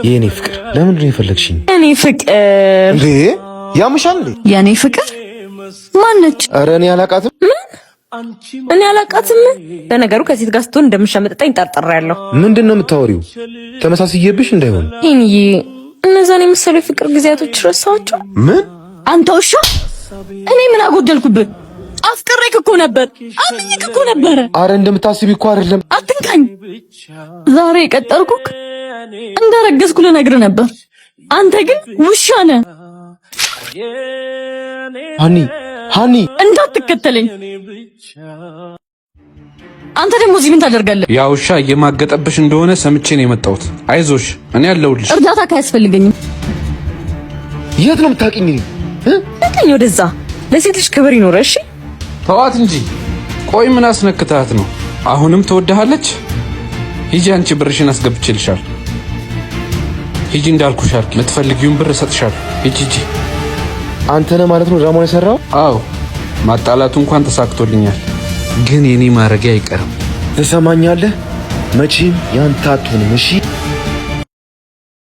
የኔ ፍቅር ለምንድን ነው የፈለግሽኝ? የኔ ፍቅር እንዴ ያምሻል እንዴ? የኔ ፍቅር ማነች? ኧረ እኔ አላውቃትም። እኔ አላውቃትም። ለነገሩ ከሴት ጋር ስትሆን እንደምሻመጥጠኝ ጠርጥሬያለሁ። ምንድን ነው የምታወሪው? ተመሳስዬብሽ እንዳይሆን። ይሄንዬ እነዛን የመሰሉ የፍቅር ጊዜያቶች ረሳኋቸው። ምን? አንተ ውሻ! እኔ ምን አጎደልኩብህ? አፍቅሬክ እኮ ነበር፣ አምኜክ እኮ ነበር። አረ እንደምታስቢ እኮ አይደለም። አትንካኝ። ዛሬ የቀጠርኩክ እንደረገዝኩ ልነግርህ ነበር። አንተ ግን ውሻ ነህ። ሃኒ እንዳትከተለኝ። አንተ ደግሞ እዚህ ምን ታደርጋለህ? ያ ውሻ እየማገጠብሽ እንደሆነ ሰምቼ ነው የመጣሁት። አይዞሽ፣ እኔ አለሁልሽ። እርዳታ ካያስፈልገኝም። የት ነው የምታውቂኝ? እኔ ወደዛ። ለሴት ልጅ ክብር ይኖር። እሺ ተዋት እንጂ። ቆይ ምን አስነክታት ነው? አሁንም ትወድሃለች? ሂጂ፣ አንቺ ብርሽን አስገብቼልሻል። ሂጂ እንዳልኩሽ አድርጊ። የምትፈልጊውን ብር እሰጥሻለሁ። ሂጂ። አንተ ነህ ማለት ነው ድራማውን የሰራው? አዎ፣ ማጣላቱ እንኳን ተሳክቶልኛል፣ ግን የኔ ማረጊያ አይቀርም። ትሰማኛለህ? መቼም ያንተ አትሆንም። እሺ